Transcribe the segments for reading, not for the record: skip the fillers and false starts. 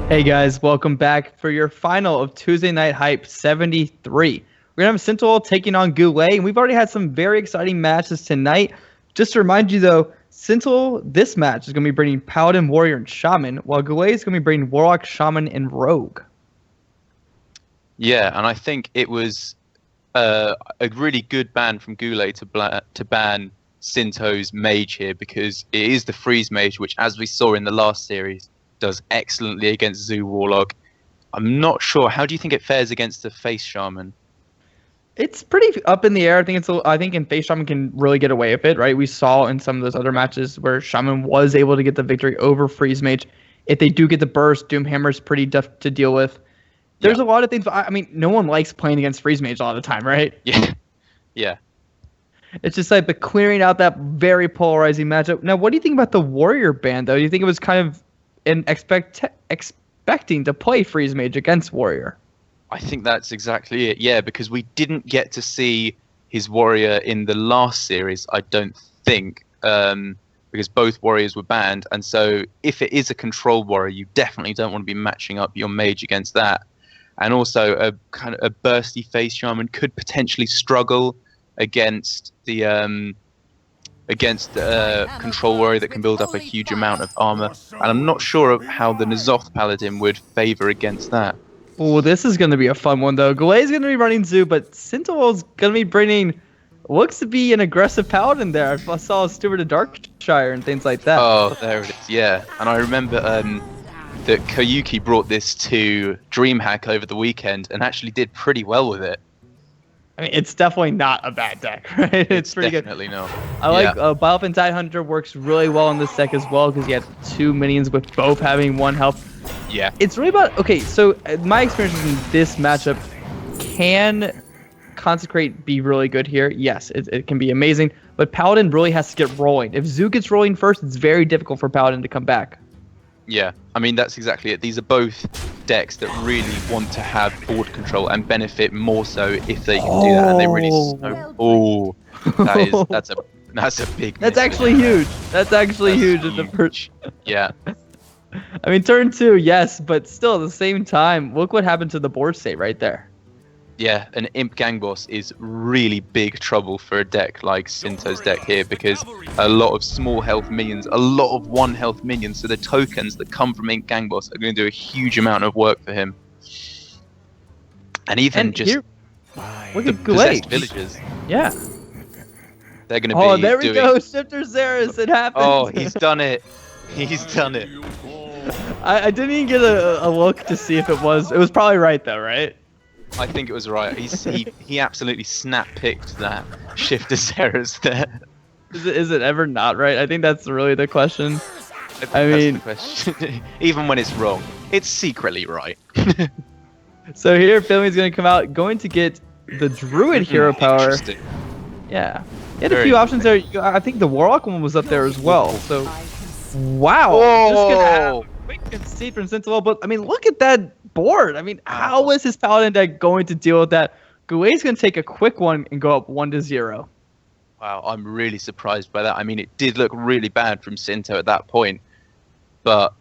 Hey guys, welcome back for your final of Tuesday Night Hype 73. We're going to have Sintolol taking on Goulet, and we've already had some very exciting matches tonight. Just to remind you though, Sintolol, this match is going to be bringing Paladin, Warrior, and Shaman, while Goulet is going to be bringing Warlock, Shaman, and Rogue. Yeah, and I think it was a really good ban from Goulet to ban Sinto's Mage here, because it is the Freeze Mage, which, as we saw in the last series, does excellently against Zoo Warlock. I'm not sure. How do you think it fares against the Face Shaman? It's pretty up in the air. I think in Face Shaman can really get away with it, right? We saw in some of those other matches where Shaman was able to get the victory over Freeze Mage. If they do get the burst, Doomhammer is pretty tough to deal with. There's a lot of things. I mean, no one likes playing against Freeze Mage all the time, right? Yeah. Yeah. It's just like the clearing out that very polarizing matchup. Now, what do you think about the Warrior ban, though? Do you think it was kind of expecting to play Freeze Mage against Warrior? I think that's exactly it. Yeah, because we didn't get to see his Warrior in the last series, I don't think, because both Warriors were banned. And so if it is a control Warrior, you definitely don't want to be matching up your Mage against that. And also a kind of a bursty Face Shaman could potentially struggle against the control warrior that can build up a huge amount of armor, and I'm not sure of how the N'Zoth Paladin would favor against that. Oh, this is going to be a fun one, though. Goulet's going to be running Zoo, but Sintolol's going to be bringing, looks to be an aggressive Paladin there. I saw Steward of Darkshire and things like that. Oh, there it is, yeah. And I remember that Koyuki brought this to DreamHack over the weekend and actually did pretty well with it. I mean, it's definitely not a bad deck, right? It's pretty definitely good. Not. I like Biofin Tidehunter works really well in this deck as well, because you have two minions with both having 1 health. Yeah. It's really about, okay, so my experience in this matchup, can Consecrate be really good here? Yes, it can be amazing, but Paladin really has to get rolling. If Zoo gets rolling first, it's very difficult for Paladin to come back. Yeah, I mean, that's exactly it. These are both decks that really want to have board control and benefit more so if they can do that, and they really that's a big That's actually huge. That's actually huge in the first. Yeah. I mean, turn 2, yes, but still at the same time, look what happened to the board state right there. Yeah, an Imp Gang Boss is really big trouble for a deck like Sinto's deck here, because a lot of small health minions, a lot of 1 health minions, so the tokens that come from Imp Gang Boss are going to do a huge amount of work for him. And even look the at Goulet. possessed villagers. Yeah. They're going to be Oh, there we go, Shifter Zeros, it happened. Oh, he's done it. He's done it. I didn't even get a look to see if it was probably right though, right? I think it was right. He absolutely snap-picked that Shifter Zeros there. Is it ever not right? I think that's really the question. I mean, the question. Even when it's wrong, it's secretly right. So here, Filmy's going to come out, going to get the Druid hero power. Yeah. He had a few options there. I think the Warlock one was up there as well. So, wow. Whoa. Just going to have a quick concede from Sintolol. But, I mean, look at that board. I mean, how is his Paladin deck going to deal with that? Goulet's going to take a quick one and go up 1-0. Wow, I'm really surprised by that. I mean, it did look really bad from Sinto at that point. But,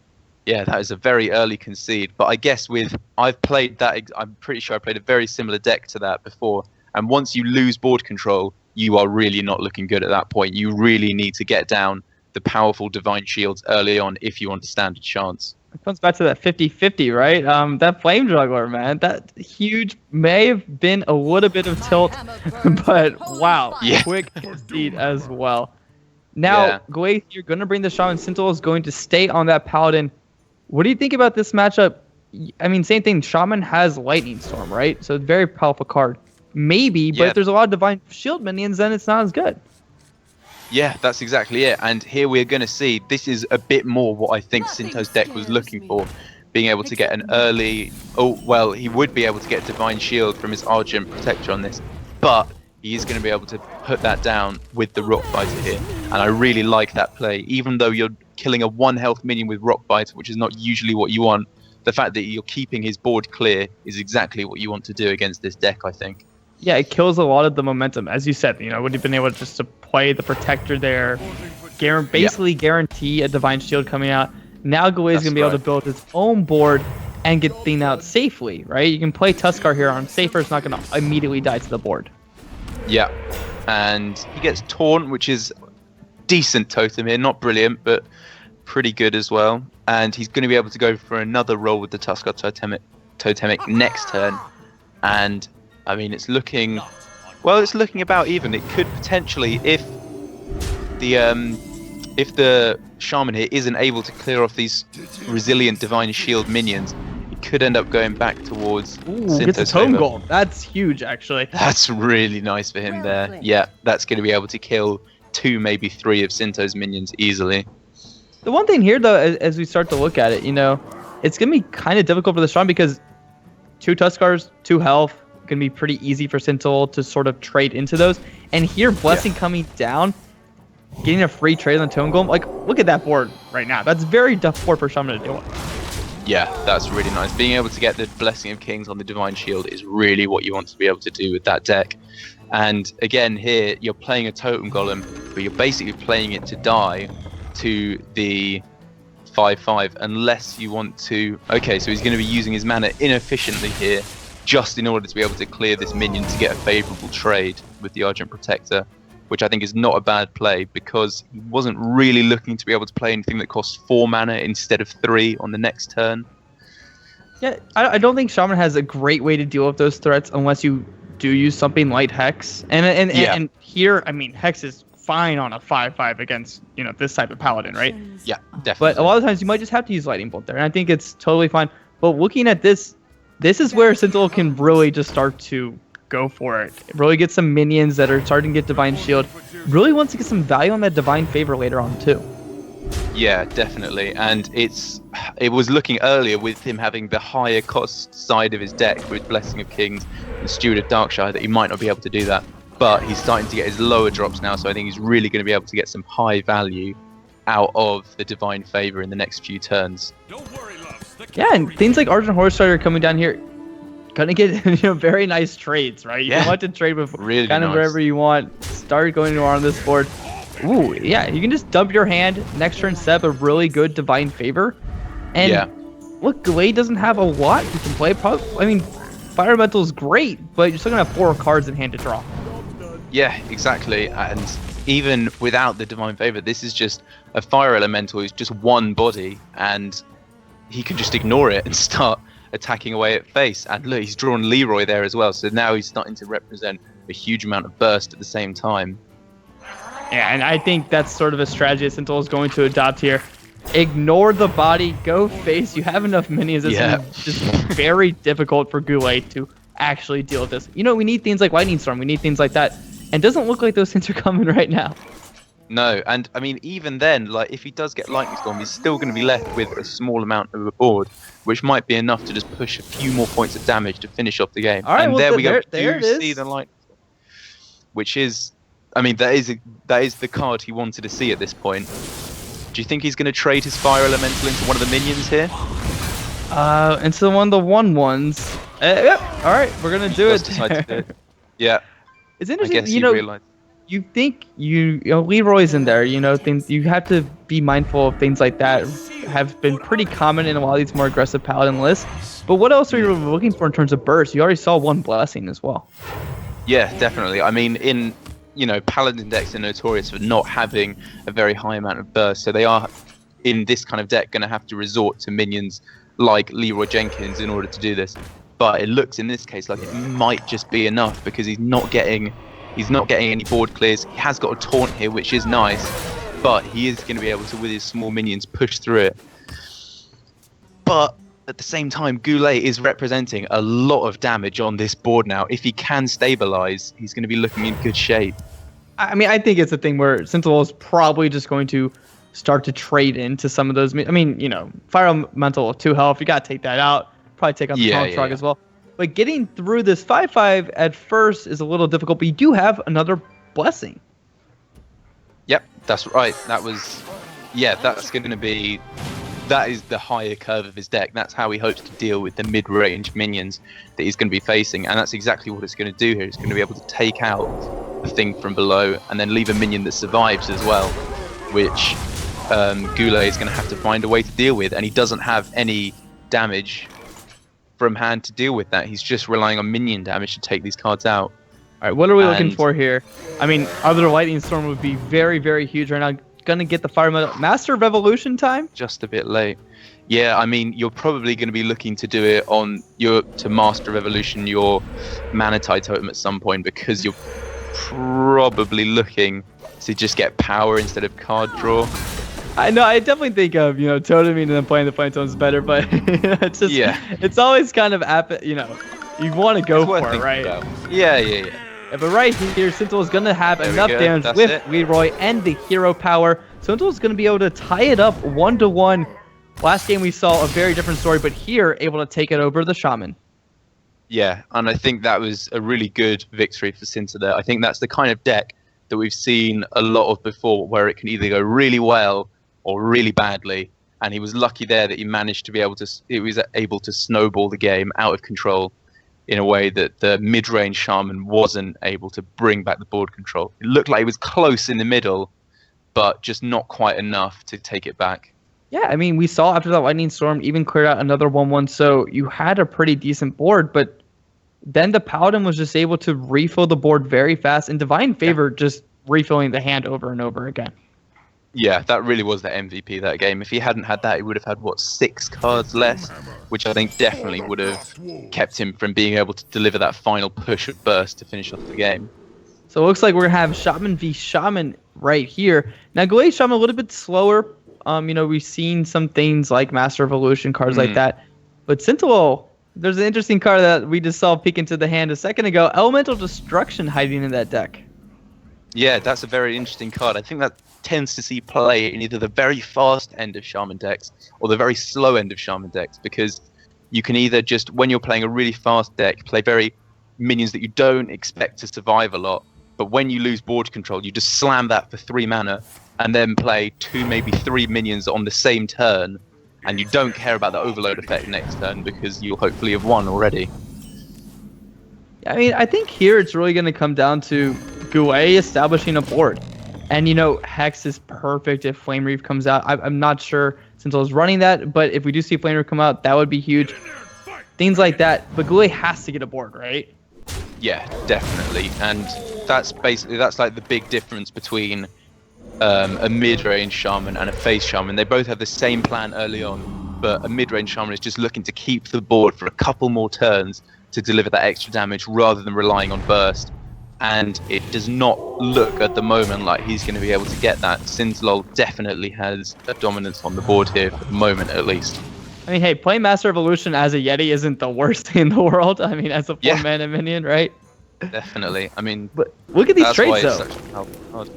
yeah, that was a very early concede. But I guess I've played that, I'm pretty sure I played a very similar deck to that before. And once you lose board control, you are really not looking good at that point. You really need to get down the powerful Divine Shields early on if you want to stand a chance. It comes back to that 50-50, right? That Flame Juggler, man, that huge may have been a little bit of tilt, but wow, quick concede as well. Now, Goulet, you're going to bring the Shaman. Sintolol is going to stay on that Paladin. What do you think about this matchup? I mean, same thing. Shaman has Lightning Storm, right? So it's a very powerful card. Maybe, but if there's a lot of Divine Shield minions, then it's not as good. Yeah, that's exactly it. And here we're going to see, this is a bit more what I think Sinto's deck was looking for. Being able to get an early... Oh, well, he would be able to get Divine Shield from his Argent Protector on this. But he is going to be able to put that down with the Rock Fighter here. And I really like that play. Even though you're killing a 1 health minion with Rock Fighter, which is not usually what you want, the fact that you're keeping his board clear is exactly what you want to do against this deck, I think. Yeah, it kills a lot of the momentum. As you said, would have been able to just to play the Protector there, basically guarantee a Divine Shield coming out. Now Goulet's going to be able to right. build his own board and get things out safely, right? You can play Tuskar here on safer. It's not going to immediately die to the board. Yeah, and he gets Taunt, which is decent totem here. Not brilliant, but pretty good as well. And he's going to be able to go for another roll with the Tuskar Totemic next turn. And, I mean, it's looking... Well, it's looking about even. It could potentially, if the Shaman here isn't able to clear off these resilient Divine Shield minions, it could end up going back towards Ooh, gets a Sinto's tome favor. goal. That's huge, actually. That's really nice for him there. Yeah, that's going to be able to kill 2, maybe 3 of Sinto's minions easily. The one thing here, though, as we start to look at it, you know, it's going to be kind of difficult for the Shaman because 2 Tuskars, 2 health, going to be pretty easy for Sintolol to sort of trade into those. And here, Blessing coming down, getting a free trade on the Tome Golem. Like, look at that board right now. That's very tough board for Shaman to deal with. Yeah, that's really nice. Being able to get the Blessing of Kings on the Divine Shield is really what you want to be able to do with that deck. And again, here, you're playing a Totem Golem, but you're basically playing it to die to the 5/5, unless you want to... Okay, so he's going to be using his mana inefficiently here, just in order to be able to clear this minion to get a favourable trade with the Argent Protector, which I think is not a bad play because he wasn't really looking to be able to play anything that costs 4 mana instead of 3 on the next turn. Yeah, I don't think Shaman has a great way to deal with those threats unless you do use something like Hex. And here, I mean, Hex is fine on a 5/5 against, you know, this type of Paladin, right? Yeah, definitely. But a lot of times you might just have to use Lightning Bolt there, and I think it's totally fine. But looking at this, this is where Sintolol can really just start to go for it. Really get some minions that are starting to get Divine Shield. Really wants to get some value on that Divine Favor later on too. Yeah, definitely. And it was looking earlier with him having the higher cost side of his deck with Blessing of Kings and Steward of Darkshire that he might not be able to do that. But he's starting to get his lower drops now, so I think he's really going to be able to get some high value out of the Divine Favor in the next few turns. Yeah, and things like Argent Horse Strider coming down here, gonna get, you know, very nice trades, right? You can want to trade with really kind of nice. wherever you want. Start going on this board. Ooh, yeah, you can just dump your hand next turn, set up a really good Divine Favor. And look, Goulet doesn't have a lot you can play. I mean, Fire Elemental is great, but you're still gonna have 4 cards in hand to draw. Yeah, exactly. And even without the Divine Favor, this is just a Fire Elemental who's just one body, and he can just ignore it and start attacking away at face. And look, he's drawn Leroy there as well, so now he's starting to represent a huge amount of burst at the same time. Yeah, and I think that's sort of a strategy that Sintolol is going to adopt here. Ignore the body, go face. You have enough minions. It's just very difficult for Goulet to actually deal with this. You know, we need things like Lightning Storm. We need things like that. And it doesn't look like those things are coming right now. No, and I mean, even then, like, if he does get Lightning Storm, he's still going to be left with a small amount of a board, which might be enough to just push a few more points of damage to finish off the game. All right, and well, there we go. There it is. See the Lightning Storm, which is, I mean, that is the card he wanted to see at this point. Do you think he's going to trade his Fire Elemental into one of the minions here? Into one of the 1/1s. Yep. All right, we're gonna do it. Decide to do it. Yeah. It's I interesting, guess you know. realized. You think you know Leroy's in there, you know, things you have to be mindful of. Things like that have been pretty common in a lot of these more aggressive Paladin lists. But what else are you looking for in terms of burst? You already saw 1 Blessing as well. Yeah, definitely. I mean, in, you know, Paladin decks are notorious for not having a very high amount of burst, so they are in this kind of deck going to have to resort to minions like Leroy Jenkins in order to do this. But it looks in this case like it might just be enough because he's not getting any board clears. He has got a taunt here, which is nice, but he is going to be able to, with his small minions, push through it. But at the same time, Goulet is representing a lot of damage on this board now. If he can stabilize, he's going to be looking in good shape. I mean, I think it's a thing where Sintolol is probably just going to start to trade into some of those. I mean, you know, Fire Elemental of 2 health, you got to take that out. Probably take out the Taunt Shrug as well. But getting through this 5/5 at first is a little difficult, but you do have another Blessing. Yep, that's right. That's going to be... That is the higher curve of his deck. That's how he hopes to deal with the mid-range minions that he's going to be facing. And that's exactly what it's going to do here. It's going to be able to take out the thing from below and then leave a minion that survives as well, which Goulet is going to have to find a way to deal with, and he doesn't have any damage from hand to deal with that. He's just relying on minion damage to take these cards out. All right, what are we looking for here? I mean, other Lightning Storm would be very, very huge right now. Gonna get the Fire Master Revolution time? Just a bit late. Yeah, I mean, you're probably going to be looking to do it on to Master Revolution your Manatide Totem at some point, because you're probably looking to just get power instead of card draw. I know, I definitely think of, toteming and then playing the Flame Totems better, but it's just, it's always kind of, you want to go for it, right? Yeah. But right here, Sintolol is going to have enough damage with Leroy and the hero power. Sintolol is going to be able to tie it up 1-1. Last game we saw a very different story, but here able to take it over the Shaman. Yeah, and I think that was a really good victory for Sintolol there. I think that's the kind of deck that we've seen a lot of before, where it can either go really well or really badly. And he was lucky there that he managed to be able to snowball the game out of control in a way that the mid-range Shaman wasn't able to bring back the board control. It looked like he was close in the middle, but just not quite enough to take it back. Yeah, I mean, we saw after that Lightning Storm even cleared out another 1-1, so you had a pretty decent board, but then the Paladin was just able to refill the board very fast, and Divine Favor just refilling the hand over and over again. Yeah, that really was the MVP that game. If he hadn't had that, he would have had, 6 cards less, which I think definitely would have kept him from being able to deliver that final push of burst to finish off the game. So it looks like we're going to have Shaman v Shaman right here. Now, Goulet Shaman a little bit slower. We've seen some things like Master Evolution, cards like that. But Sintolol, there's an interesting card that we just saw peek into the hand a second ago. Elemental Destruction hiding in that deck. Yeah, that's a very interesting card. I think that tends to see play in either the very fast end of Shaman decks or the very slow end of Shaman decks, because you can either just, when you're playing a really fast deck, play very minions that you don't expect to survive a lot, but when you lose board control, you just slam that for 3 mana and then play 2, maybe 3 minions on the same turn, and you don't care about the overload effect next turn because you'll hopefully have won already. I mean, I think here it's really going to come down to Goulet establishing a board. And, Hex is perfect if Flame Reef comes out. I'm not sure Sintolol is running that, but if we do see Flame Reef come out, that would be huge. Things like that. But Goulet has to get a board, right? Yeah, definitely. And that's like the big difference between a mid-range Shaman and a phase Shaman. They both have the same plan early on, but a mid-range Shaman is just looking to keep the board for a couple more turns to deliver that extra damage rather than relying on burst. And it does not look at the moment like he's going to be able to get that. Sintolol definitely has a dominance on the board here for the moment, at least. I mean, hey, playing Master Evolution as a Yeti isn't the worst thing in the world. I mean, as a 4-mana minion, right? Definitely. I mean, but look at these trades, though. Such a powerful card.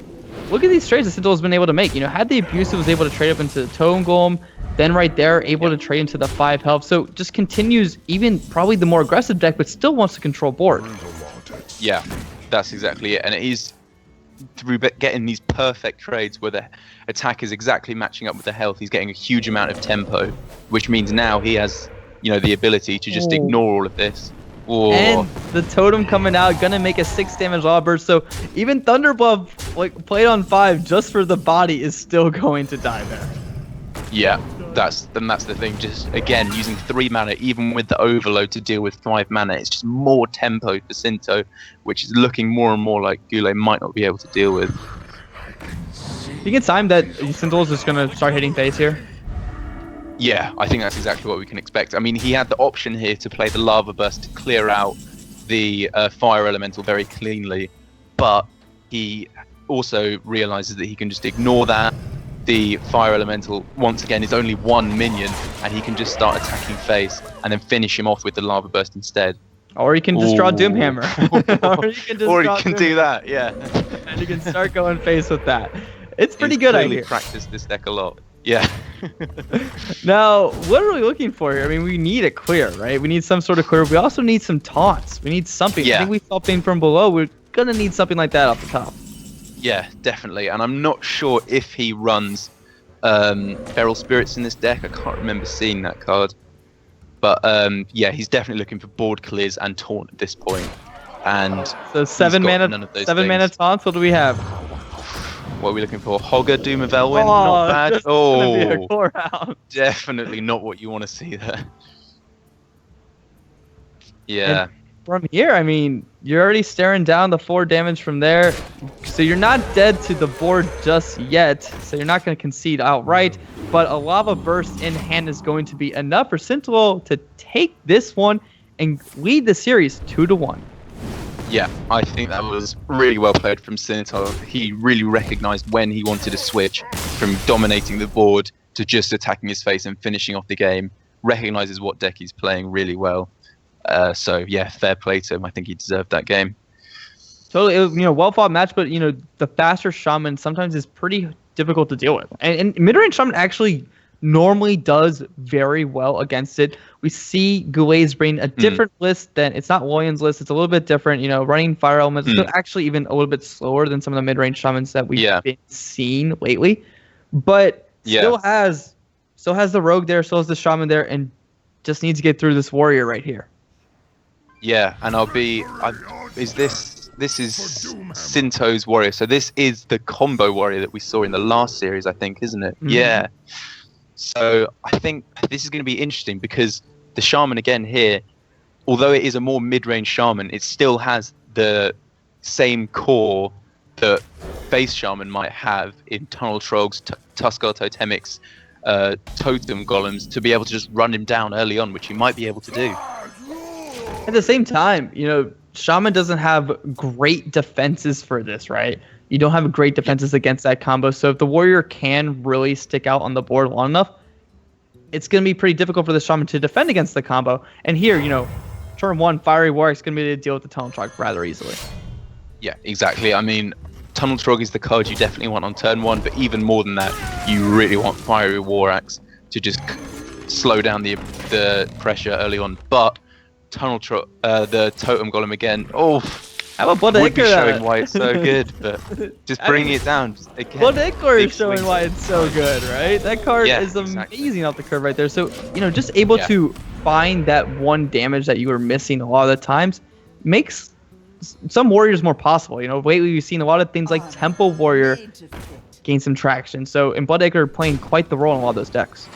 Look at these trades that Sintolol has been able to make. Had the Abusive was able to trade up into the Totem Golem, then right there, able to trade into the 5 health. So just continues even probably the more aggressive deck, but still wants to control board. Yeah. That's exactly it, and it is through getting these perfect trades where the attack is exactly matching up with the health. He's getting a huge amount of tempo, which means now he has, the ability to just ignore all of this. Whoa. And the totem coming out, gonna make a 6 damage law burst. So even Thunderglove, played on 5 just for the body, is still going to die there. Yeah, that's the thing. Just again using 3 mana, even with the overload to deal with 5 mana, it's just more tempo for Sinto, which is looking more and more like Goulet might not be able to deal with. You think it's time that Sintolol is just gonna start hitting phase here? Yeah, I think that's exactly what we can expect. I mean, he had the option here to play the Lava Burst to clear out the Fire Elemental very cleanly, but he also realizes that he can just ignore that. The Fire Elemental, once again, is only 1 minion, and he can just start attacking face and then finish him off with the Lava Burst instead. Or he can just draw Doomhammer. Or he can do that, yeah. And he can start going face with that. It's pretty good, I hear. Practiced this deck a lot. Yeah. Now, what are we looking for here? I mean, we need a clear, right? We need some sort of clear. We also need some taunts. We need something. Yeah. I think we saw Pain from below. We're going to need something like that off the top. Yeah, definitely. And I'm not sure if he runs Feral Spirits in this deck. I can't remember seeing that card. But yeah, he's definitely looking for board clears and taunt at this point. And so 7 mana taunts. What do we have? What are we looking for? Hogger, Doom of Elwyn, Oh, not bad. just gonna be a Oh, core round. definitely not what you want to see there. Yeah. And from here, I mean, you're already staring down the 4 damage from there. So you're not dead to the board just yet. So you're not going to concede outright. But a Lava Burst in hand is going to be enough for Sintolol to take this one and lead the series 2-1. Yeah, I think that was really well played from Sintolol. He really recognized when he wanted to switch from dominating the board to just attacking his face and finishing off the game. Recognizes what deck he's playing really well. So yeah, fair play to him. I think he deserved that game. Totally, it was, well fought match, but the faster Shaman sometimes is pretty difficult to deal with. And mid-range Shaman actually normally does very well against it. We see Goulet's bring a different list than it's not William's list. It's a little bit different. Running Fire Elements is actually even a little bit slower than some of the mid-range Shamans that we've been seeing lately. But still has the Rogue there, still has the Shaman there, and just needs to get through this Warrior right here. Yeah, and this is Sinto's Warrior. So this is the combo Warrior that we saw in the last series, I think, isn't it? Yeah. So I think this is going to be interesting because the Shaman again here, although it is a more mid-range Shaman, it still has the same core that base Shaman might have in Tunnel Trogs, Tuskar Totemics, Totem Golems, to be able to just run him down early on, which he might be able to do. At the same time, Shaman doesn't have great defenses for this, right? You don't have great defenses against that combo. So if the Warrior can really stick out on the board long enough, it's going to be pretty difficult for the Shaman to defend against the combo. And here, turn 1, Fiery Warrior is going to be able to deal with the Tunnel Trog rather easily. Yeah, exactly. I mean, Tunnel Trog is the card you definitely want on turn 1, but even more than that, you really want Fiery War Axe to just slow down the pressure early on. But the Totem Golem again. Oh, how about Blood would be Acre? showing why it's so good, but just bringing it down. Just, again, Blood Acre is showing why it's so good, right? That card is exactly. amazing off the curve right there. So, just able to find that one damage that you were missing a lot of the times makes some Warriors more possible. Lately we've seen a lot of things like Temple Warrior gain some traction. So, in Blood Acre playing quite the role in a lot of those decks.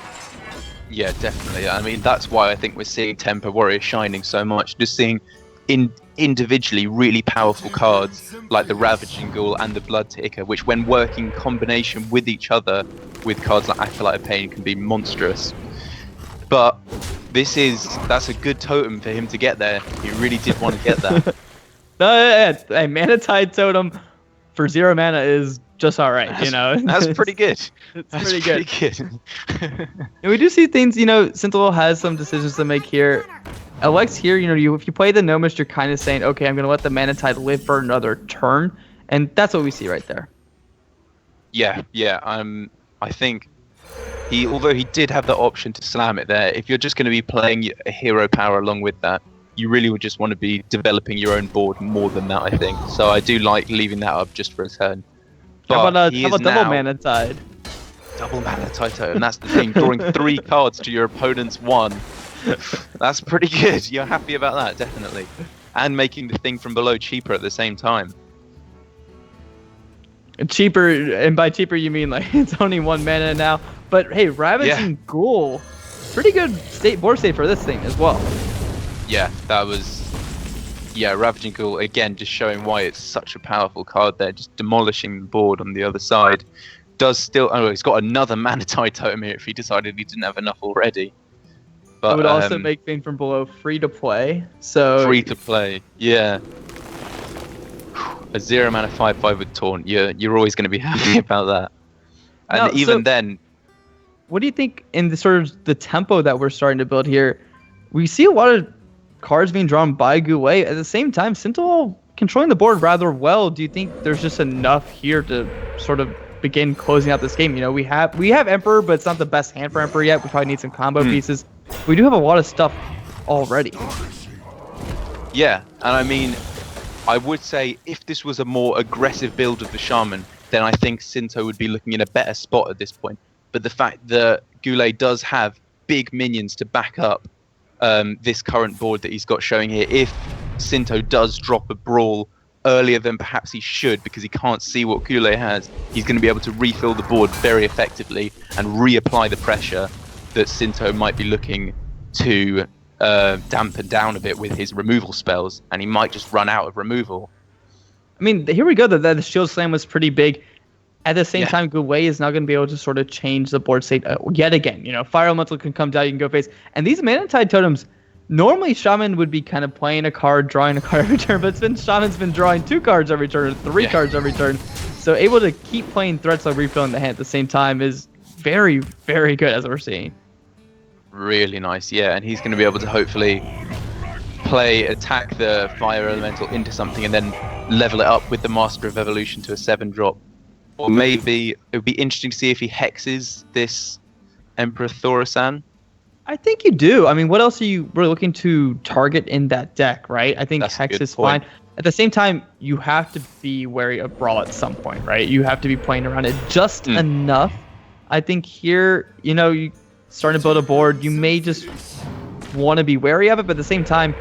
Yeah, definitely. I mean, that's why I think we're seeing Temper Warrior shining so much. Just seeing individually really powerful cards like the Ravaging Ghoul and the Gouletateur, which when working in combination with each other with cards like Acolyte of Pain can be monstrous. But that's a good totem for him to get there. He really did want to get that. A Mana Tide Totem for 0 mana is just all right, That's pretty good. That's pretty good. And we do see things, Sintolol has some decisions to make here. Alex here, if you play the Gnomish, you're kind of saying, okay, I'm going to let the Mana Tide live for another turn. And that's what we see right there. Yeah. I think although he did have the option to slam it there, if you're just going to be playing a hero power along with that, you really would just want to be developing your own board more than that, I think. So I do like leaving that up just for a turn. But how about double Mana Tide? Double Mana Tide Totem, that's the thing. Drawing 3 cards to your opponent's 1. That's pretty good. You're happy about that, definitely. And making the thing from below cheaper at the same time. Cheaper, and by cheaper you mean like it's only 1 mana now. But hey, Ravaging Ghoul, pretty good board state for this thing as well. Yeah, that was... Yeah, Ravaging Ghoul, again, just showing why it's such a powerful card there, just demolishing the board on the other side. Does still... Oh, he's got another Mana Tide Totem here if he decided he didn't have enough already. But, it would also make Thing from Below free to play, so... Free to play, yeah. A 0 mana 5/5 with Taunt, you're always going to be happy about that. And now, even then... What do you think in the sort of the tempo that we're starting to build here? We see a lot of cards being drawn by Goulet. At the same time, Sintolol controlling the board rather well. Do you think there's just enough here to sort of begin closing out this game? We have Emperor, but it's not the best hand for Emperor yet. We probably need some combo pieces. We do have a lot of stuff already. Yeah, and I mean, I would say if this was a more aggressive build of the Shaman, then I think Sinto would be looking in a better spot at this point. But the fact that Goulet does have big minions to back up this current board that he's got showing here, if Sinto does drop a Brawl earlier than perhaps he should because he can't see what Goulet has, he's going to be able to refill the board very effectively and reapply the pressure that Sinto might be looking to dampen down a bit with his removal spells, and he might just run out of removal. I mean, here we go. The shield slam was pretty big. At the same time, Goulet is now going to be able to sort of change the board state yet again. You know, Fire Elemental can come down, you can go face. And these Mana Tide Totems, normally Shaman would be kind of playing a card, drawing a card every turn, but Shaman's been drawing 2 cards every turn, or 3 cards every turn. So able to keep playing threats like refilling the hand at the same time is very, very good, as we're seeing. Really nice, yeah. And he's going to be able to hopefully attack the Fire Elemental into something and then level it up with the Master of Evolution to a 7-drop. Or maybe it would be interesting to see if he hexes this Emperor Thaurissan. I think you do. I mean, what else are you really looking to target in that deck, right? I think That's Hex is fine. At the same time, you have to be wary of Brawl at some point, right? You have to be playing around it just enough. I think here, you know, you starting to build a board, you may just want to be wary of it, but at the same time,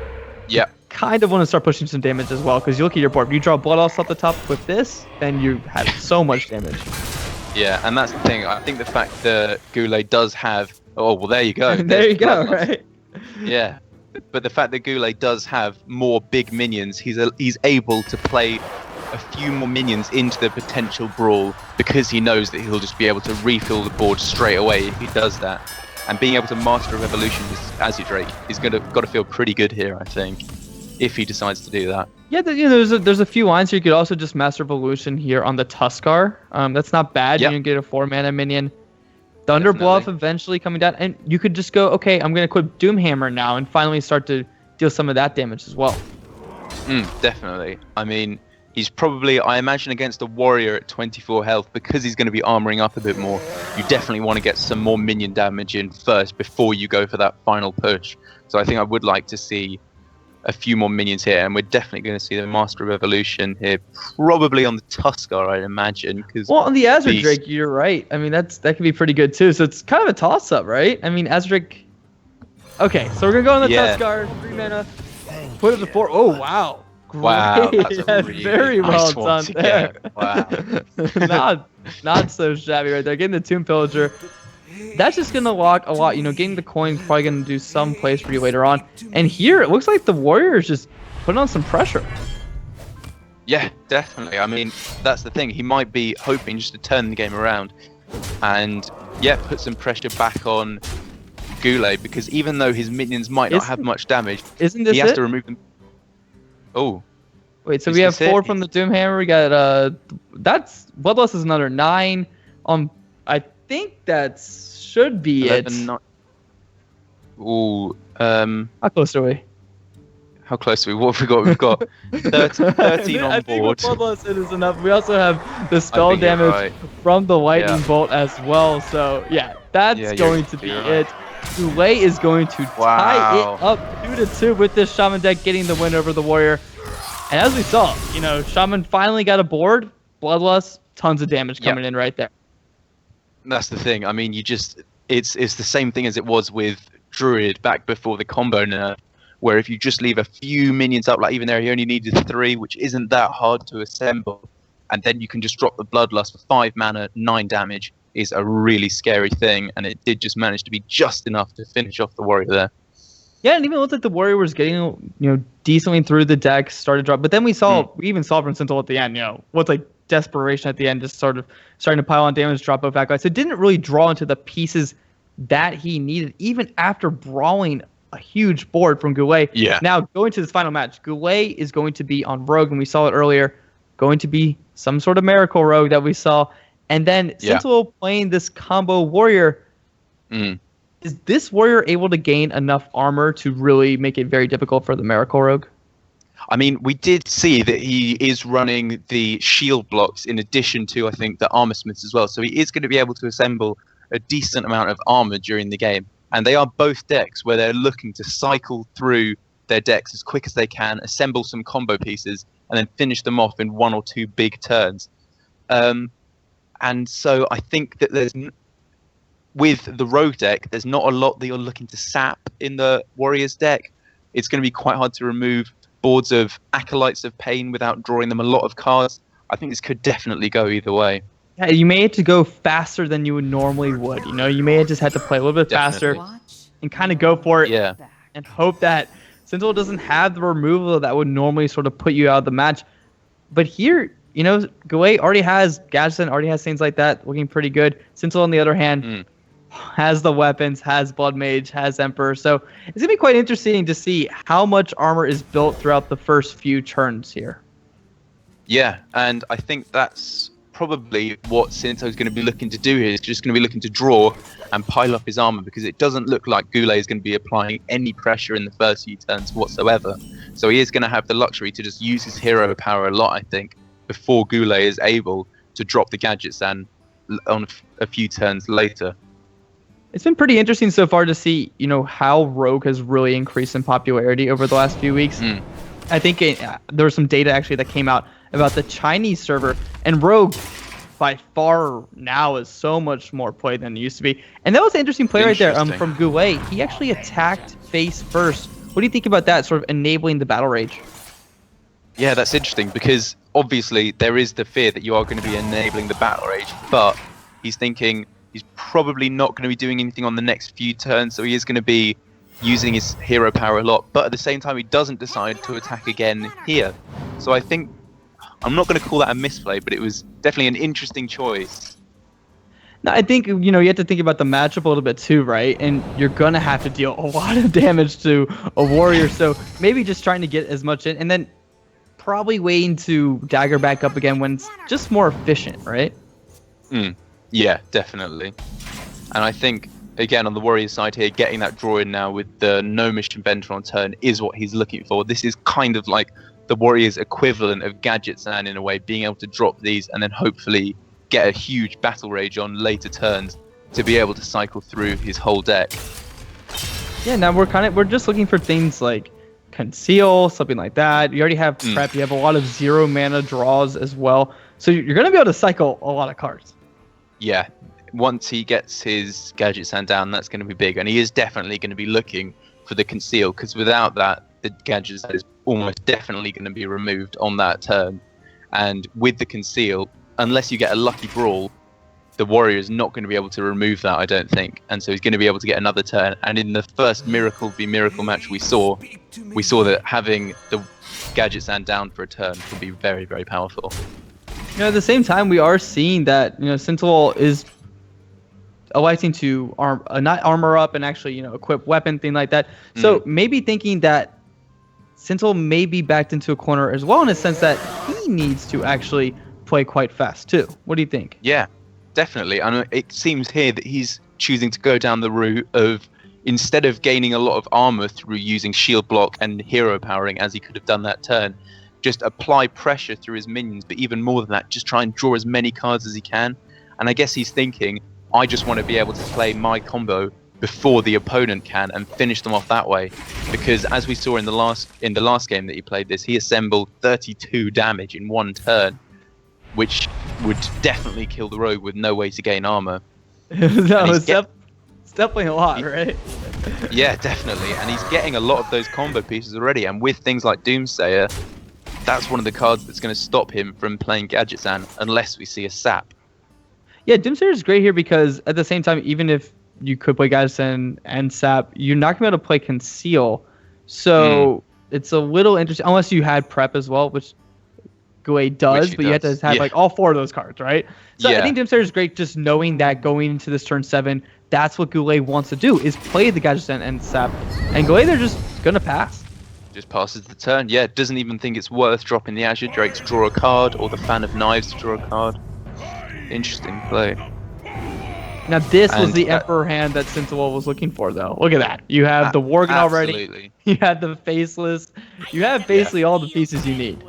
kind of want to start pushing some damage as well, because you look at your board, if you draw Blood Loss off the top with this, then you have so much damage. Yeah, and that's the thing. I think the fact that Goulet does have... Oh, well, there you go. There you go, right? Yeah. But the fact that Goulet does have more big minions, he's able to play a few more minions into the potential brawl because he knows that he'll just be able to refill the board straight away if he does that. And being able to Master of Evolution with Azure is got to feel pretty good here, I think, if he decides to do that. Yeah, you know, there's a few lines here. You could also just Master of Evolution here on the Tuskar. That's not bad. You can get a 4-mana minion. Thunderbluff eventually coming down, and you could just go, okay, I'm going to equip Doomhammer now and finally start to deal some of that damage as well. Definitely. I mean, he's probably, I imagine, against a warrior at 24 health, because he's going to be armoring up a bit more, you definitely want to get some more minion damage in first before you go for that final push. So I think I would like to see a few more minions here, and we're definitely going to see the Master of Evolution here, probably on the Tuskar, I'd imagine. Well, on the Azure Drake, you're right. I mean, that could be pretty good too. So it's kind of a toss-up, right? I mean, Azure Drake... Okay, so we're going to go on the Tuskar, 3 mana, put it to 4. Oh, wow. Great. Wow, that's really very nice well done there. Wow. not so shabby right there. Getting the Tomb Pillager. That's just going to lock a lot. You know, getting the coin's probably going to do some place for you later on. And here, it looks like the Warrior is just putting on some pressure. Yeah, definitely. I mean, that's the thing. He might be hoping just to turn the game around and, yeah, put some pressure back on Goulet, because even though his minions might not have much damage, he has to remove them. Oh. Wait, so we have 4 from the Doomhammer. We got, that's, Bloodlust is another 9. I think that should be 11, it. Ooh, how close are we? How close are we? What have we got? We've got 13 on board. I think with Bloodlust it is enough. We also have the spell damage from the Lightning Bolt as well. So, yeah, that's going to be it. Goulet is going to tie it up 2-2 with this Shaman deck, getting the win over the Warrior. And as we saw, you know, Shaman finally got a board. Bloodlust, tons of damage coming in right there. That's the thing. I mean, it's the same thing as it was with Druid back before the combo nerf, where if you just leave a few minions up, like even there he only needed 3, which isn't that hard to assemble, and then you can just drop the Bloodlust for 5 mana, 9 damage, is a really scary thing, and it did just manage to be just enough to finish off the Warrior there. Yeah, and even looked like the Warrior was getting, you know, decently through the deck, started to drop, but then we even saw from Sintolol at the end, you know, what's like desperation at the end, just sort of starting to pile on damage, drop both back guys. So it didn't really draw into the pieces that he needed, even after brawling a huge board from Goulet. Yeah. Now, going to this final match, Goulet is going to be on Rogue, and we saw it earlier, going to be some sort of Miracle Rogue that we saw. And then Sintolol playing this combo Warrior. Is this Warrior able to gain enough armor to really make it very difficult for the Miracle Rogue? I mean, we did see that he is running the shield blocks in addition to, I think, the armor smiths as well. So he is going to be able to assemble a decent amount of armor during the game. And they are both decks where they're looking to cycle through their decks as quick as they can, assemble some combo pieces, and then finish them off in 1 or 2 big turns. And so I think that with the Rogue deck, there's not a lot that you're looking to sap in the Warriors deck. It's going to be quite hard to remove boards of Acolytes of Pain without drawing them a lot of cards. I think this could definitely go either way. Yeah, you may have to go faster than you would normally would. You know, you may have just had to play a little bit faster and kind of go for it. Yeah. And hope that Sintolol doesn't have the removal that would normally sort of put you out of the match. But here, you know, Goulet already has Gadgetzan, already has things like that, looking pretty good. Sintolol, on the other hand, has the weapons, has Blood Mage, has Emperor. So it's going to be quite interesting to see how much armor is built throughout the first few turns here. Yeah, and I think that's probably what Sintolol's going to be looking to do here. He's just going to be looking to draw and pile up his armor, because it doesn't look like Goulet is going to be applying any pressure in the first few turns whatsoever. So he is going to have the luxury to just use his hero power a lot, I think, before Goulet is able to drop the Gadgetzan on a few turns later. It's been pretty interesting so far to see, you know, how Rogue has really increased in popularity over the last few weeks. I think there was some data actually that came out about the Chinese server, and Rogue by far now is so much more played than it used to be. And that was an interesting play right there from Goulet. He actually attacked face first. What do you think about that, sort of enabling the battle rage? Yeah, that's interesting, because obviously there is the fear that you are going to be enabling the battle rage, but he's thinking he's probably not going to be doing anything on the next few turns, so he is going to be using his hero power a lot, but at the same time he doesn't decide to attack again here. So I think, I'm not going to call that a misplay, but it was definitely an interesting choice. No, I think, you know, you have to think about the matchup a little bit too, right? And you're going to have to deal a lot of damage to a warrior, so maybe just trying to get as much in, and then probably waiting to dagger back up again when it's just more efficient, right? Yeah, definitely. And I think, again, on the warrior side here, getting that draw in now with the no mission bender on turn is what he's looking for. This is kind of like the warrior's equivalent of Gadgetzan in a way, being able to drop these and then hopefully get a huge battle rage on later turns to be able to cycle through his whole deck. Yeah, now we're just looking for things like Conceal, something like that. You already have Prep, you have a lot of 0 mana draws as well. So you're going to be able to cycle a lot of cards. Yeah, once he gets his Gadgetzan down, that's going to be big. And he is definitely going to be looking for the Conceal, because without that, the Gadgetzan is almost definitely going to be removed on that turn. And with the Conceal, unless you get a lucky brawl, the warrior is not going to be able to remove that, I don't think. And so he's going to be able to get another turn. And in the first Miracle v Miracle match we saw that having the Gadgetzan down for a turn could be very, very powerful. You know, at the same time, we are seeing that, you know, Sintolol is electing to not armor up and actually, you know, equip weapon, thing like that. So maybe thinking that Sintolol may be backed into a corner as well, in a sense that he needs to actually play quite fast too. What do you think? Yeah, definitely. And it seems here that he's choosing to go down the route of, instead of gaining a lot of armor through using shield block and hero powering as he could have done that turn, just apply pressure through his minions, but even more than that, just try and draw as many cards as he can. And I guess he's thinking, I just want to be able to play my combo before the opponent can and finish them off that way. Because as we saw in the last game that he played this, he assembled 32 damage in one turn, which would definitely kill the rogue with no way to gain armor. No, it's definitely a lot, right? Yeah, definitely. And he's getting a lot of those combo pieces already. And with things like Doomsayer, that's one of the cards that's going to stop him from playing Gadgetzan unless we see a sap. Yeah, Doomsayer is great here because at the same time, even if you could play Gadgetzan and sap, you're not going to be able to play Conceal. So it's a little interesting, unless you had Prep as well, which Goulet does, but you have to have like all 4 of those cards, right? So I think Doomsayer is great, just knowing that going into this turn 7, that's what Goulet wants to do, is play the Gadgetzan and sap. And Goulet, they're just going to pass. Just passes the turn. Yeah, doesn't even think it's worth dropping the Azure Drake to draw a card, or the Fan of Knives to draw a card. Interesting play. Now this was the Emperor hand that Sintolol was looking for, though. Look at that. You have the Worgen already. You have the Faceless. You have basically all the pieces you need.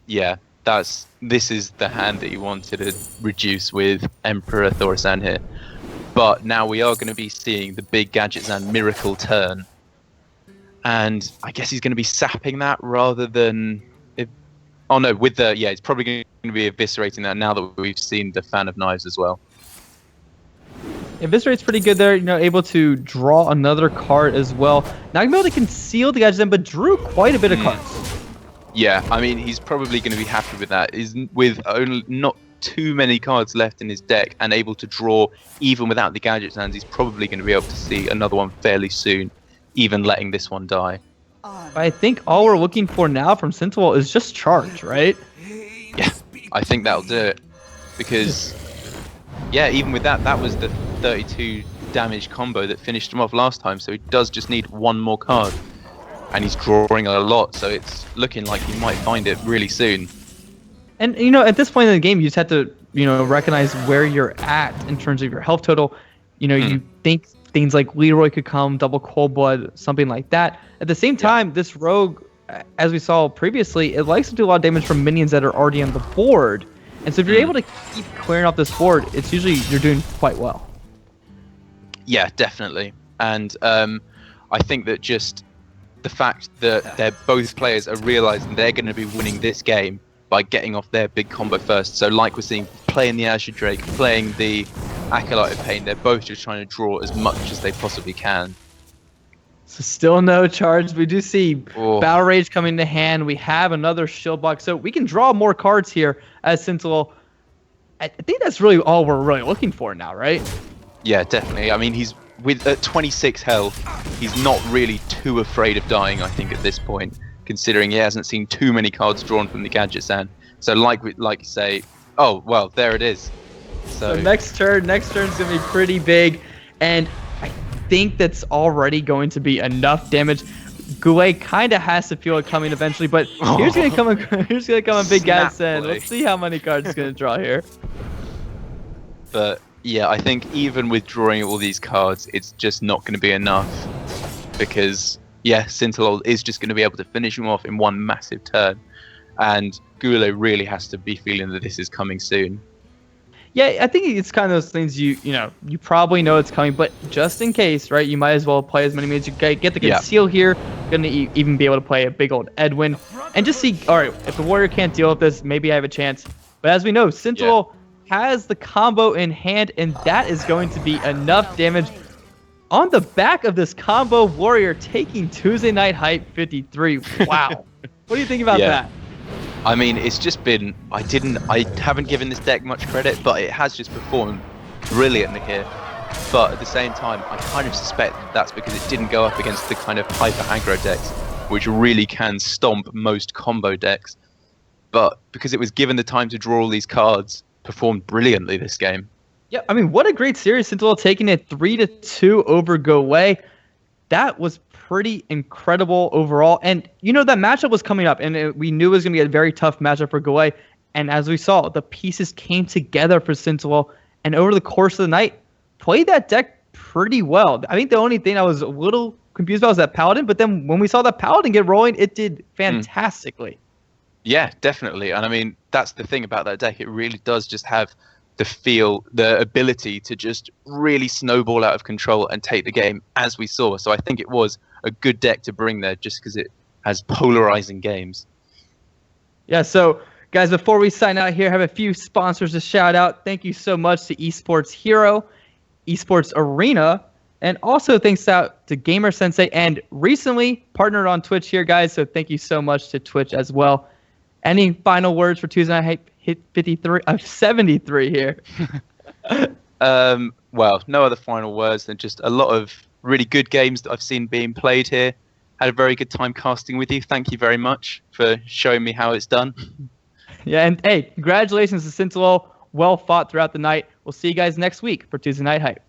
Yeah, this is the hand that you wanted to reduce with Emperor Thaurissan here. But now we are going to be seeing the big Gadgetzan Miracle turn. And I guess he's going to be sapping that rather than... he's probably going to be eviscerating that now that we've seen the Fan of Knives as well. Eviscerate's pretty good there, you know, able to draw another card as well. Not going to be able to conceal the Gadgetzan, but drew quite a bit of cards. Yeah, I mean, he's probably going to be happy with that. Is with only not too many cards left in his deck and able to draw even without the gadgets hands, he's probably going to be able to see another one fairly soon, even letting this one die. I think all we're looking for now from Sintolol is just charge, right? Yeah, I think that'll do it. Because, yeah, even with that, that was the 32 damage combo that finished him off last time, so he does just need one more card. And he's drawing a lot, so it's looking like he might find it really soon. And, you know, at this point in the game, you just have to, you know, recognize where you're at in terms of your health total. You know, you think things like Leroy could come, double Cold Blood, something like that. At the same time, this rogue, as we saw previously, it likes to do a lot of damage from minions that are already on the board. And so if you're able to keep clearing off this board, it's usually you're doing quite well. Yeah, definitely. And I think that just the fact that both players are realizing they're going to be winning this game by getting off their big combo first. So like we're seeing, playing the Azure Drake, playing the Acolyte of Pain, they're both just trying to draw as much as they possibly can. So still no charge. We do see Battle Rage coming to hand. We have another shield block. So we can draw more cards here as Sintolol. I think that's really all we're really looking for now, right? Yeah, definitely. I mean, he's with 26 health. He's not really too afraid of dying, I think, at this point, considering he hasn't seen too many cards drawn from the gadget stand. So like you say, oh, well, there it is. So next turn's going to be pretty big. And I think that's already going to be enough damage. Goulet kind of has to feel it coming eventually, but here's gonna come a big godsend. Let's see how many cards he's gonna draw here. But yeah, I think even with drawing all these cards, it's just not going to be enough, because yeah, Sintolol is just going to be able to finish him off in one massive turn, and Goulet really has to be feeling that this is coming soon. Yeah, I think it's kind of those things you probably know it's coming, but just in case, right? You might as well play as many means you get the conceal here. Gonna even be able to play a big old Edwin, and just see. All right, if the warrior can't deal with this, maybe I have a chance. But as we know, Sintolol has the combo in hand, and that is going to be enough damage on the back of this combo warrior taking Tuesday Night Hype 53. Wow, what do you think about that? I mean, it's just been, I haven't given this deck much credit, but it has just performed brilliantly here. But at the same time, I kind of suspect that's because it didn't go up against the kind of hyper aggro decks, which really can stomp most combo decks. But because it was given the time to draw all these cards, performed brilliantly this game. Yeah, I mean, what a great series. Sintolol taking it 3-2 over Goulet. That was pretty incredible overall. And, you know, that matchup was coming up, and we knew it was going to be a very tough matchup for Goulet. And as we saw, the pieces came together for Sintolol, and over the course of the night, played that deck pretty well. I think the only thing I was a little confused about was that Paladin, but then when we saw that Paladin get rolling, it did fantastically. Yeah, definitely. And I mean, that's the thing about that deck. It really does just have the ability to just really snowball out of control and take the game, as we saw. So I think it was a good deck to bring there just because it has polarizing games. Yeah, so guys, before we sign out here, I have a few sponsors to shout out. Thank you so much to Esports Hero, Esports Arena, and also thanks out to Gamer Sensei, and recently partnered on Twitch here, guys. So thank you so much to Twitch as well. Any final words for Tuesday Night Hit 53? 73 here. Well, no other final words than just a lot of really good games that I've seen being played here. Had a very good time casting with you. Thank you very much for showing me how it's done. Yeah, and hey, congratulations to Sintolol. Well fought throughout the night. We'll see you guys next week for Tuesday Night Hype.